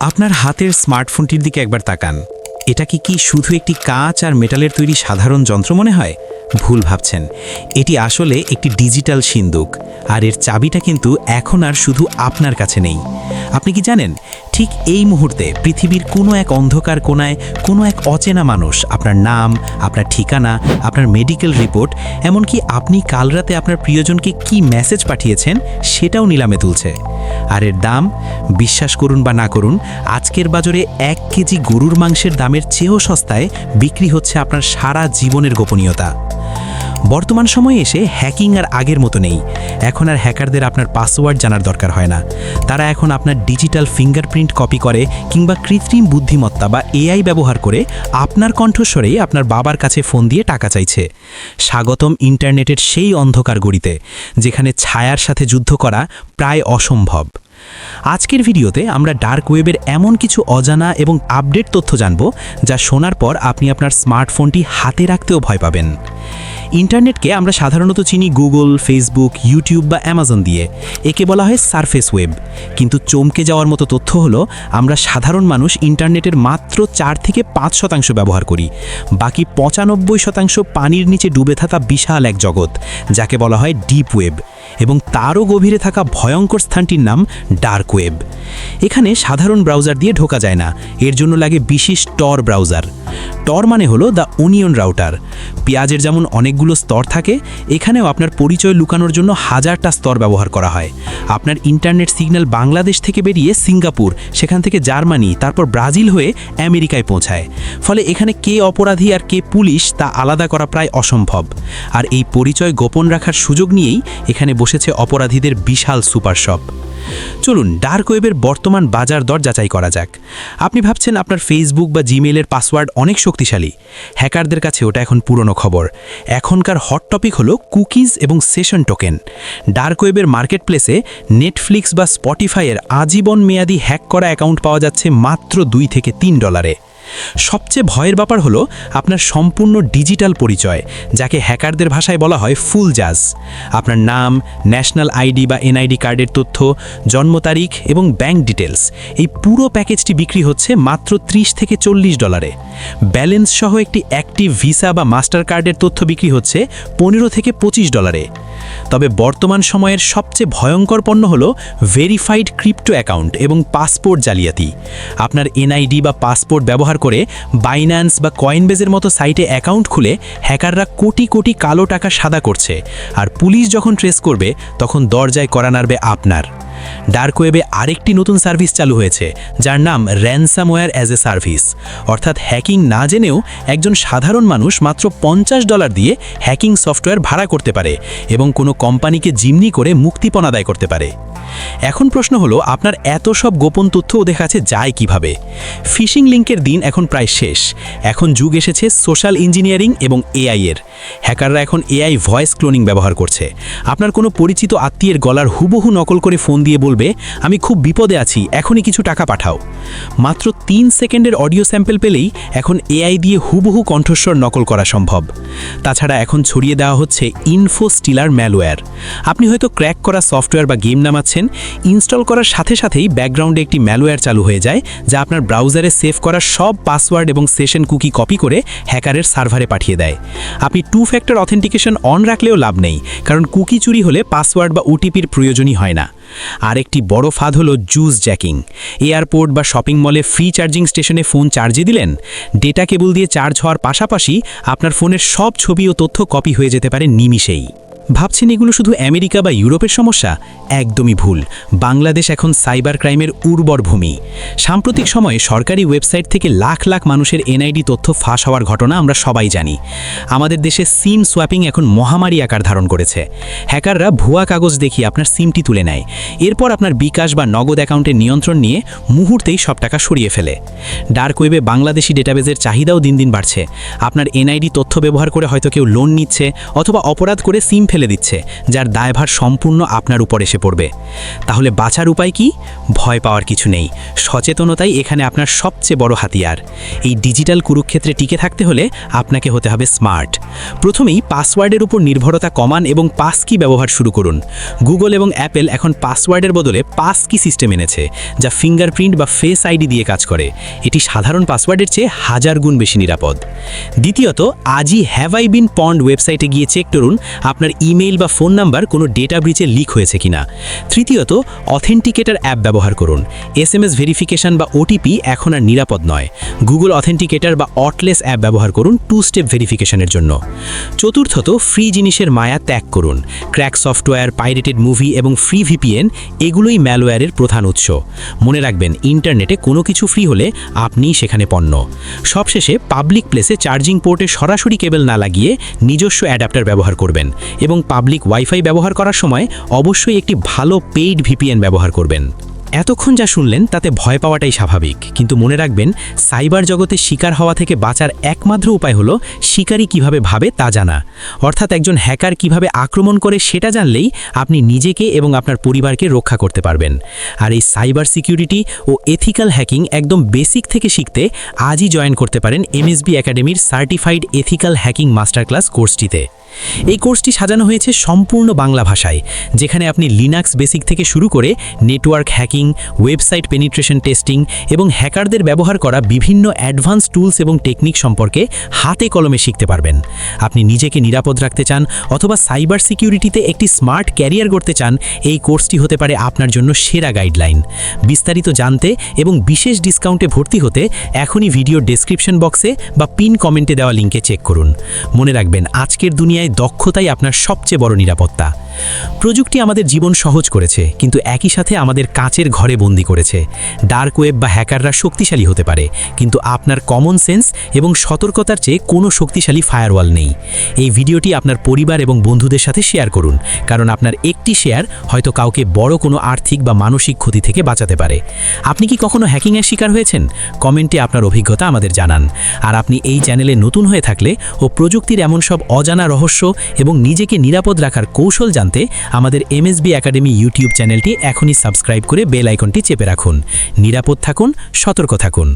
আপনার হাতের স্মার্টফোনটির দিকে একবার তাকান। এটা কি শুধু একটি কাঁচ আর মেটালের তৈরি সাধারণ যন্ত্র মনে হয়? ভুল ভাবছেন। এটি আসলে একটি ডিজিটাল সিন্দুক, আর এর চাবিটা কিন্তু এখন আর শুধু আপনার কাছে নেই। আপনি কি জানেন, ঠিক এই মুহূর্তে পৃথিবীর কোনো এক অন্ধকার কোণায় কোনো এক অচেনা মানুষ আপনার নাম, আপনার ঠিকানা, আপনার মেডিকেল রিপোর্ট, এমনকি আপনি কাল রাতে আপনার প্রিয়জনকে কি মেসেজ পাঠিয়েছেন সেটাও নিলামে তুলছে। আর এর দাম, বিশ্বাস করুন বা না করুন, আজকের বাজারে 1 কেজি গরুর মাংসের দামের চেয়েও সস্তায় বিক্রি হচ্ছে আপনার সারা জীবনের গোপনীয়তা। বর্তমান সময়ে এসে হ্যাকিং আর আগের মতো নেই। এখন আর হ্যাকারদের আপনার পাসওয়ার্ড জানার দরকার হয় না। তারা এখন আপনার ডিজিটাল ফিঙ্গারপ্রিন্ট কপি করে কিংবা কৃত্রিম বুদ্ধিমত্তা বা এআই ব্যবহার করে আপনার কণ্ঠস্বরেই আপনার বাবার কাছে ফোন দিয়ে টাকা চাইছে। স্বাগতম ইন্টারনেটের সেই অন্ধকার গড়িতে, যেখানে ছায়ার সাথে যুদ্ধ করা প্রায় অসম্ভব। আজকের ভিডিওতে আমরা ডার্ক ওয়েবের এমন কিছু অজানা এবং আপডেট তথ্য জানব, যা শোনার পর আপনি আপনার স্মার্টফোনটি হাতে রাখতেও ভয় পাবেন। ইন্টারনেটকে আমরা সাধারণত চিনি গুগল, ফেসবুক, ইউটিউব বা অ্যামাজন দিয়ে। একে বলা হয় সারফেস ওয়েব। কিন্তু চমকে যাওয়ার মতো তথ্য হলো, আমরা সাধারণ মানুষ ইন্টারনেটের মাত্র 4 থেকে 5% ব্যবহার করি। বাকি 95% পানির নিচে ডুবে থাকা বিশাল এক জগৎ, যাকে বলা হয় ডিপ ওয়েব। এবং তারও গভীরে থাকা ভয়ঙ্কর স্থানটির নাম ডার্ক ওয়েব। এখানে সাধারণ ব্রাউজার দিয়ে ঢোকা যায় না, এর জন্য লাগে বিশেষ টর ব্রাউজার। টর মানে হলো দ্য অনিয়ন রাউটার। পেঁয়াজের যেমন অনেকগুলো স্তর থাকে, এখানেও আপনার পরিচয় লুকানোর জন্য হাজারটা স্তর ব্যবহার করা হয়। আপনার ইন্টারনেট সিগন্যাল বাংলাদেশ থেকে বেরিয়ে সিঙ্গাপুর, সেখান থেকে জার্মানি, তারপর ব্রাজিল হয়ে আমেরিকায় পৌঁছায়। ফলে এখানে কে অপরাধী আর কে পুলিশ তা আলাদা করা প্রায় অসম্ভব। আর এই পরিচয় গোপন রাখার সুযোগ নিয়েই এখানে বসেছে অপরাধীদের বিশাল সুপার শপ। চলুন ডার্ক ওয়েবের বর্তমান বাজার দর যাচাই করা যাক। আপনি ভাবছেন আপনার ফেসবুক বা জিমেইলের পাসওয়ার্ড অনেক শক্তিশালী। হ্যাকারদের কাছে ওটা এখন পুরনো খবর। এখনকার হট টপিক হলো কুকিজ এবং সেশন টোকেন। ডার্ক ওয়েবের মার্কেট প্লেসে নেটফ্লিক্স বা স্পটিফাইয়ের আজীবন মেয়াদি হ্যাক করা অ্যাকাউন্ট পাওয়া যাচ্ছে মাত্র $2 থেকে $3। সবচেয়ে ভয়ের ব্যাপার হলো আপনার সম্পূর্ণ ডিজিটাল পরিচয়, যাকে হ্যাকারদের ভাষায় বলা হয় ফুল জাজ। আপনার নাম, ন্যাশনাল আইডি বা এনআইডি কার্ডের তথ্য, জন্ম তারিখ এবং ব্যাংক ডিটেলস, এই পুরো প্যাকেজটি বিক্রি হচ্ছে মাত্র $30 থেকে $40। ব্যালেন্স সহ একটি অ্যাক্টিভ ভিসা বা মাস্টার কার্ডের তথ্য বিক্রি হচ্ছে $15 থেকে $25। তবে বর্তমান সময়ের সবচেয়ে ভয়ঙ্কর পণ্য হলো ভেরিফাইড ক্রিপ্টো অ্যাকাউন্ট এবং পাসপোর্ট জালিয়াতি। আপনার এনআইডি বা পাসপোর্ট ব্যবহার করে বাইন্যান্স বা কয়েনবেজের মতো সাইটে অ্যাকাউন্ট খুলে হ্যাকাররা কোটি কোটি কালো টাকা সাদা করছে। আর পুলিশ যখন ট্রেস করবে, তখন দরজায় কড়া নাড়বে আপনার। ডার্ক ওয়েবে আরেকটি নতুন সার্ভিস চালু হয়েছে, যার নাম র্যানসামওয়্যার অ্যাজ এ সার্ভিস। অর্থাৎ হ্যাকিং না জেনেও একজন সাধারণ মানুষ মাত্র $50 দিয়ে হ্যাকিং সফটওয়্যার ভাড়া করতে পারে এবং কোনো কোম্পানিকে জিম্মি করে মুক্তিপণ আদায় করতে পারে। এখন প্রশ্ন হলো, আপনার এত সব গোপন তথ্য ওদের কাছে যায় কিভাবে? ফিশিং লিঙ্কের দিন এখন প্রায় শেষ। এখন যুগ এসেছে সোশ্যাল ইঞ্জিনিয়ারিং এবং এআই এর। হ্যাকাররা এখন এআই ভয়েস ক্লোনিং ব্যবহার করছে। আপনার কোনো পরিচিত আত্মীয়ের গলার হুবহু নকল করে ফোন দিয়ে বলবে, আমি খুব বিপদে আছি, এখনই কিছু টাকা পাঠাও। মাত্র 3 সেকেন্ডের অডিও স্যাম্পল পেলেই এখন এআই দিয়ে হুবহু কণ্ঠস্বর নকল করা সম্ভব। তাছাড়া এখন ছড়িয়ে দেওয়া হচ্ছে ইনফো স্টিলার ম্যালওয়্যার। আপনি হয়তো ক্র্যাক করা সফটওয়্যার বা গেম নামাচ্ছেন, ইনস্টল করার সাথে সাথেই ব্যাকগ্রাউন্ডে একটি ম্যালওয়্যার চালু হয়ে যায়, যা আপনার ব্রাউজারে সেভ করা সব পাসওয়ার্ড এবং সেশন কুকি কপি করে হ্যাকারের সার্ভারে পাঠিয়ে দেয়। আপনি 2 ফ্যাক্টর অথেন্টিকেশন অন রাখলেও লাভ নেই, কারণ কুকি চুরি হলে পাসওয়ার্ড বা ওটিপির প্রয়োজনই হয় না। আরেকটি বড় ফাঁদ হলো জুস জ্যাকিং। এয়ারপোর্ট বা শপিং মলে ফ্রি চার্জিং স্টেশনে ফোন চার্জে দিলেন, ডেটা কেবল দিয়ে চার্জ হওয়ার পাশাপাশি আপনার ফোনের সব ছবি ও তথ্য কপি হয়ে যেতে পারে নিমিষেই। ভাবছেন এগুলো শুধু আমেরিকা বা ইউরোপের সমস্যা? একদমই ভুল। বাংলাদেশ এখন সাইবার ক্রাইমের উর্বর ভূমি। সাম্প্রতিক সময়ে সরকারি ওয়েবসাইট থেকে লাখ লাখ মানুষের এনআইডি তথ্য ফাঁস হওয়ার ঘটনা আমরা সবাই জানি। আমাদের দেশে সিম সোয়াপিং এখন মহামারী আকার ধারণ করেছে। হ্যাকাররা ভুয়া কাগজ দেখিয়ে আপনার সিমটি তুলে নেয়, এরপর আপনার বিকাশ বা নগদ অ্যাকাউন্টের নিয়ন্ত্রণ নিয়ে মুহূর্তেই সব টাকা সরিয়ে ফেলে। ডার্ক ওয়েবে বাংলাদেশি ডেটাবেজের চাহিদাও দিন দিন বাড়ছে। আপনার এনআইডি তথ্য ব্যবহার করে হয়তো কেউ লোন নিচ্ছে অথবা অপরাধ করে সিম ফেলে দিচ্ছে, যার দায়ভার সম্পূর্ণ আপনার উপর এসে পড়বে। তাহলে বাঁচার উপায় কি? ভয় পাওয়ার কিছু নেই। সচেতনতাই এখানে আপনার সবচেয়ে বড় হাতিয়ার। এই ডিজিটাল কুরুক্ষেত্রে টিকে থাকতে হলে আপনাকে হতে হবে স্মার্ট। প্রথমেই পাসওয়ার্ডের উপর নির্ভরতা কমান এবং পাস কি ব্যবহার শুরু করুন। গুগল এবং অ্যাপেল এখন পাসওয়ার্ডের বদলে পাস কি সিস্টেম এনেছে, যা ফিঙ্গারপ্রিন্ট বা ফেস আইডি দিয়ে কাজ করে। এটি সাধারণ পাসওয়ার্ডের চেয়ে 1000 গুণ বেশি নিরাপদ। দ্বিতীয়ত, আজই হ্যাভ আই বিন পন্ড ওয়েবসাইটে গিয়ে চেক করুন আপনার ইমেইল বা ফোন নাম্বার কোনো ডেটা ব্রিচে লিক হয়েছে কিনা। তৃতীয়ত, অথেন্টিকেটর অ্যাপ ব্যবহার করুন। SMS ভেরিফিকেশন বা ওটিপি এখন আর নিরাপদ নয়। গুগল অথেন্টিকেটর বা অটলেস অ্যাপ ব্যবহার করুন 2 স্টেপ ভেরিফিকেশনের জন্য। চতুর্থত, ফ্রি জিনিসের মায়া ত্যাগ করুন। ক্র্যাক সফটওয়্যার, পাইরেটেড মুভি এবং ফ্রি VPN এগুলোই ম্যালওয়্যারের প্রধান উৎস। মনে রাখবেন, ইন্টারনেটে কোনো কিছু ফ্রি হলে আপনিই সেখানে পণ্য। সবশেষে, পাবলিক প্লেসে চার্জিং পোর্টে সরাসরি কেবল না লাগিয়ে নিজস্ব অ্যাডাপ্টার ব্যবহার করবেন এবং পাবলিক ওয়াইফাই ব্যবহার করার সময় অবশ্যই একটি ভালো পেইড VPN ব্যবহার করবেন। এতক্ষণ যা শুনলেন তাতে ভয় পাওয়াটাই স্বাভাবিক, কিন্তু মনে রাখবেন, সাইবার জগতে শিকার হওয়া থেকে বাঁচার একমাত্র উপায় হলো শিকারী কিভাবে ভাবে তা জানা। অর্থাৎ একজন হ্যাকার কিভাবে আক্রমণ করে সেটা জানলেই আপনি নিজেকে এবং আপনার পরিবারকে রক্ষা করতে পারবেন। আর এই সাইবার সিকিউরিটি ও এথিক্যাল হ্যাকিং একদম বেসিক থেকে শিখতে আজই জয়েন করতে পারেন MSB একাডেমির certified ethical hacking master class কোর্সটিতে। এই কোর্সটি সাজানো হয়েছে সম্পূর্ণ বাংলা ভাষায়, যেখানে আপনি লিনাক্স বেসিক থেকে শুরু করে network hacking, website penetration testing এবং হ্যাকারদের ব্যবহার করা বিভিন্ন অ্যাডভান্স টুলস এবং টেকনিক সম্পর্কে হাতে কলমে শিখতে পারবেন। আপনি নিজেকে নিরাপদ রাখতে চান অথবা সাইবার সিকিউরিটিতে একটি স্মার্ট ক্যারিয়ার গড়তে চান, এই কোর্সটি হতে পারে আপনার জন্য সেরা গাইডলাইন। বিস্তারিত জানতে এবং বিশেষ ডিসকাউন্টে ভর্তি হতে এখনই ভিডিও ডেসক্রিপশন বক্সে বা পিন কমেন্টে দেওয়া লিঙ্কে চেক করুন। মনে রাখবেন, আজকের দুনিয়ায় দক্ষতাই আপনার সবচেয়ে বড় নিরাপত্তা। প্রযুক্তি আমাদের জীবন সহজ করেছে, কিন্তু একই সাথে আমাদের কাচের ঘরে বন্দি করেছে। ডার্ক ওয়েব বা হ্যাকাররা শক্তিশালী হতে পারে, কিন্তু আপনার কমন সেন্স এবং সতর্কতার চেয়ে কোনো শক্তিশালী ফায়ারওয়াল নেই। এই ভিডিওটি আপনার পরিবার এবং বন্ধুদের সাথে শেয়ার করুন, কারণ আপনার একটি শেয়ার হয়তো কাউকে বড় কোনো আর্থিক বা মানসিক ক্ষতি থেকে বাঁচাতে পারে। আপনি কি কখনো হ্যাকিংয়ের শিকার হয়েছেন? কমেন্টে আপনার অভিজ্ঞতা আমাদের জানান। আর আপনি এই চ্যানেলে নতুন হয়ে থাকলে ও প্রযুক্তির এমন সব অজানা রহস্য এবং নিজেকে নিরাপদ রাখার কৌশল জানতে আমাদের MSB একাডেমি ইউটিউব চ্যানেলটি এখনই সাবস্ক্রাইব করে বেল আইকনটি চেপে রাখুন। নিরাপদ থাকুন, সতর্ক থাকুন।